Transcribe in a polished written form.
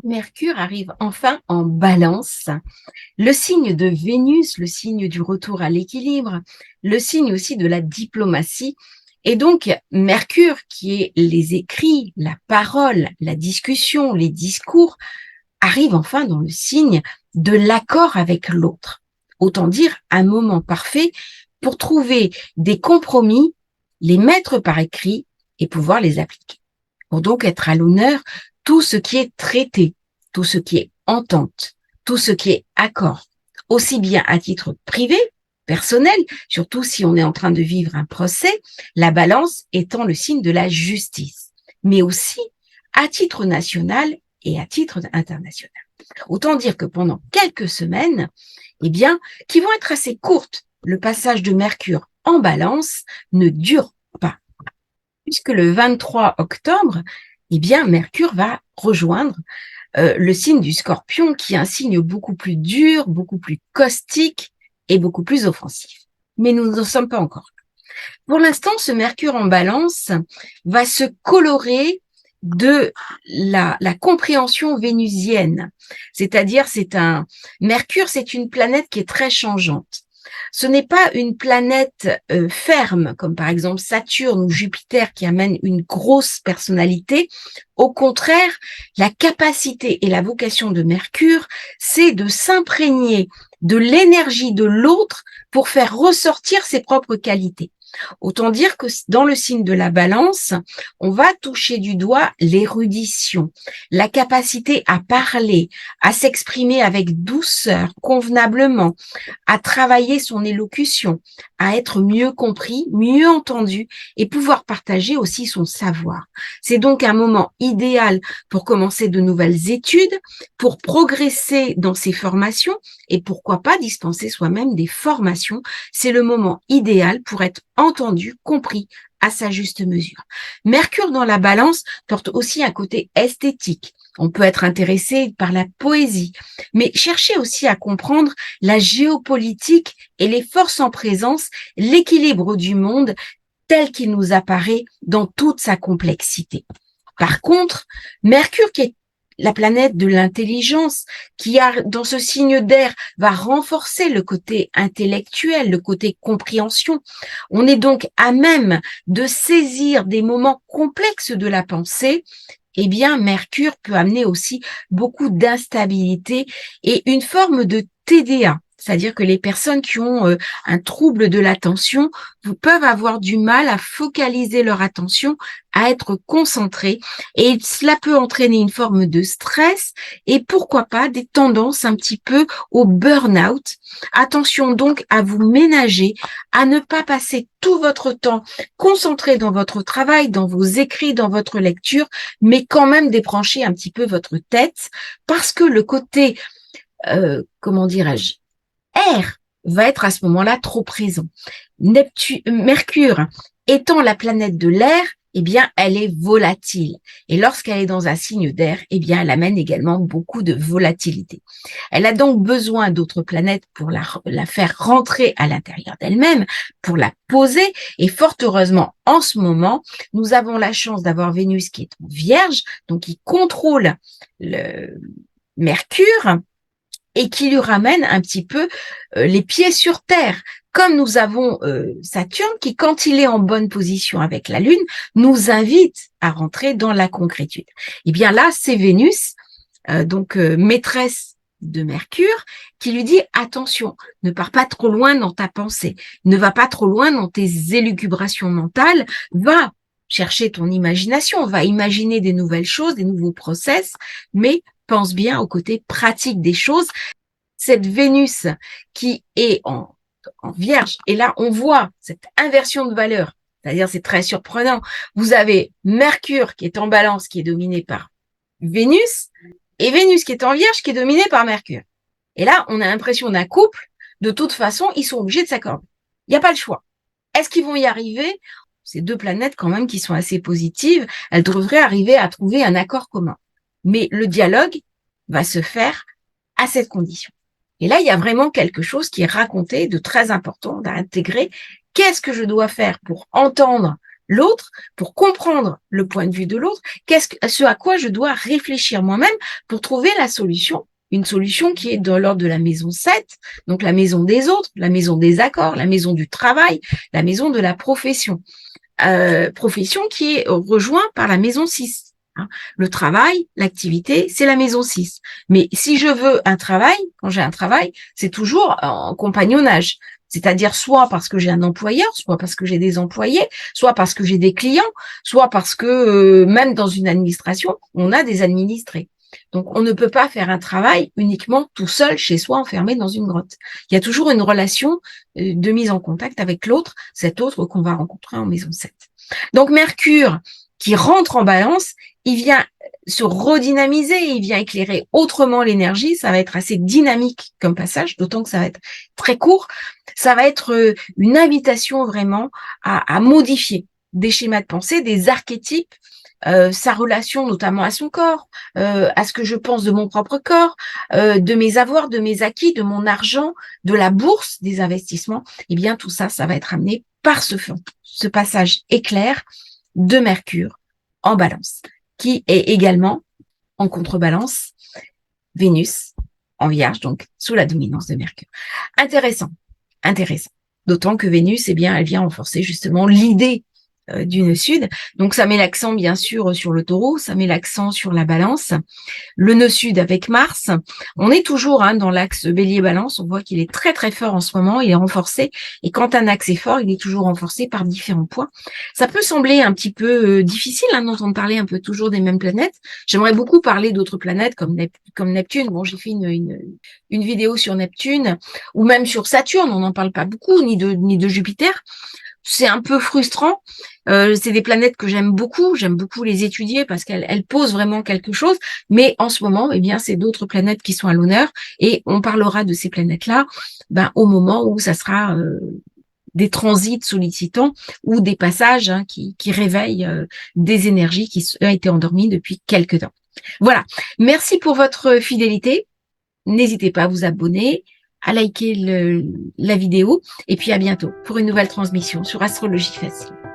Mercure arrive enfin en Balance, le signe de Vénus, le signe du retour à l'équilibre, le signe aussi de la diplomatie. Et donc, Mercure, qui est les écrits, la parole, la discussion, les discours, arrive enfin dans le signe de l'accord avec l'autre. Autant dire un moment parfait pour trouver des compromis, les mettre par écrit et pouvoir les appliquer. Pour donc être à l'honneur tout ce qui est traité, tout ce qui est entente, tout ce qui est accord, aussi bien à titre privé, personnel, surtout si on est en train de vivre un procès, la balance étant le signe de la justice, mais aussi à titre national et à titre international. Autant dire que pendant quelques semaines, eh bien, qui vont être assez courtes, le passage de Mercure en Balance ne dure pas, puisque le 23 octobre, eh bien, Mercure va rejoindre le signe du Scorpion, qui est un signe beaucoup plus dur, beaucoup plus caustique et beaucoup plus offensif. Mais nous n'en sommes pas encore là. Pour l'instant, ce Mercure en Balance va se colorer de la compréhension vénusienne. C'est-à-dire, Mercure, c'est une planète qui est très changeante. Ce n'est pas une planète ferme, comme par exemple Saturne ou Jupiter, qui amène une grosse personnalité. Au contraire, la capacité et la vocation de Mercure, c'est de s'imprégner de l'énergie de l'autre pour faire ressortir ses propres qualités. Autant dire que dans le signe de la Balance, on va toucher du doigt l'érudition, la capacité à parler, à s'exprimer avec douceur, convenablement, à travailler son élocution, à être mieux compris, mieux entendu et pouvoir partager aussi son savoir. C'est donc un moment idéal pour commencer de nouvelles études, pour progresser dans ses formations et pourquoi pas dispenser soi-même des formations. C'est le moment idéal pour être entendu, compris à sa juste mesure. Mercure dans la Balance porte aussi un côté esthétique. On peut être intéressé par la poésie, mais chercher aussi à comprendre la géopolitique et les forces en présence, l'équilibre du monde tel qu'il nous apparaît dans toute sa complexité. Par contre, Mercure, qui est la planète de l'intelligence, qui a dans ce signe d'air va renforcer le côté intellectuel, le côté compréhension. On est donc à même de saisir des moments complexes de la pensée. Eh bien, Mercure peut amener aussi beaucoup d'instabilité et une forme de TDA. C'est-à-dire que les personnes qui ont un trouble de l'attention peuvent avoir du mal à focaliser leur attention, à être concentrées, et cela peut entraîner une forme de stress et pourquoi pas des tendances un petit peu au burn-out. Attention donc à vous ménager, à ne pas passer tout votre temps concentré dans votre travail, dans vos écrits, dans votre lecture, mais quand même débrancher un petit peu votre tête parce que le côté, comment dirais-je, air va être à ce moment-là trop présent. Mercure étant la planète de l'air, eh bien, elle est volatile. Et lorsqu'elle est dans un signe d'air, eh bien, elle amène également beaucoup de volatilité. Elle a donc besoin d'autres planètes pour la faire rentrer à l'intérieur d'elle-même, pour la poser. Et fort heureusement, en ce moment, nous avons la chance d'avoir Vénus qui est en Vierge, donc qui contrôle le Mercure, et qui lui ramène un petit peu les pieds sur terre. Comme nous avons Saturne qui, quand il est en bonne position avec la Lune, nous invite à rentrer dans la concrétude. Et bien là, c'est Vénus, maîtresse de Mercure, qui lui dit attention, ne pars pas trop loin dans ta pensée, ne va pas trop loin dans tes élucubrations mentales, va chercher ton imagination, va imaginer des nouvelles choses, des nouveaux process, mais pense bien au côté pratique des choses. Cette Vénus qui est en Vierge, et là on voit cette inversion de valeur, c'est-à-dire c'est très surprenant. Vous avez Mercure qui est en Balance, qui est dominé par Vénus, et Vénus qui est en Vierge, qui est dominé par Mercure. Et là, on a l'impression d'un couple, de toute façon, ils sont obligés de s'accorder. Il n'y a pas le choix. Est-ce qu'ils vont y arriver? Ces deux planètes quand même qui sont assez positives, elles devraient arriver à trouver un accord commun. Mais le dialogue va se faire à cette condition. Et là, il y a vraiment quelque chose qui est raconté de très important à intégrer. Qu'est-ce que je dois faire pour entendre l'autre, pour comprendre le point de vue de l'autre, ce à quoi je dois réfléchir moi-même pour trouver la solution. Une solution qui est dans l'ordre de la maison 7, donc la maison des autres, la maison des accords, la maison du travail, la maison de la profession. Profession qui est rejointe par la maison 6. Le travail, l'activité, c'est la maison 6. Mais si je veux un travail, quand j'ai un travail, c'est toujours en compagnonnage. C'est-à-dire soit parce que j'ai un employeur, soit parce que j'ai des employés, soit parce que j'ai des clients, soit parce que même dans une administration, on a des administrés. Donc, on ne peut pas faire un travail uniquement tout seul chez soi, enfermé dans une grotte. Il y a toujours une relation de mise en contact avec l'autre, cet autre qu'on va rencontrer en maison 7. Donc, Mercure, qui rentre en balance, il vient se redynamiser, il vient éclairer autrement l'énergie, ça va être assez dynamique comme passage, d'autant que ça va être très court, ça va être une invitation vraiment à modifier des schémas de pensée, des archétypes, sa relation notamment à son corps, à ce que je pense de mon propre corps, de mes avoirs, de mes acquis, de mon argent, de la bourse, des investissements, eh bien tout ça, ça va être amené par ce passage éclair de Mercure en balance, qui est également en contrebalance Vénus en Vierge, donc sous la dominance de Mercure. Intéressant, intéressant. D'autant que Vénus, eh bien, elle vient renforcer justement l'idée du nœud sud. Donc, ça met l'accent, bien sûr, sur le taureau, ça met l'accent sur la balance. Le nœud sud avec Mars, on est toujours dans l'axe bélier-balance, on voit qu'il est très, très fort en ce moment, il est renforcé. Et quand un axe est fort, il est toujours renforcé par différents points. Ça peut sembler un petit peu difficile d'entendre parler un peu toujours des mêmes planètes. J'aimerais beaucoup parler d'autres planètes comme Neptune. Bon, j'ai fait une vidéo sur Neptune, ou même sur Saturne, on n'en parle pas beaucoup, ni de Jupiter. C'est un peu frustrant. C'est des planètes que j'aime beaucoup les étudier parce qu'elles posent vraiment quelque chose. Mais en ce moment, eh bien, c'est d'autres planètes qui sont à l'honneur et on parlera de ces planètes-là, au moment où ça sera des transits sollicitants ou des passages qui réveillent des énergies qui ont été endormies depuis quelque temps. Voilà. Merci pour votre fidélité. N'hésitez pas à vous abonner, à liker la vidéo et puis à bientôt pour une nouvelle transmission sur Astrologie Facile.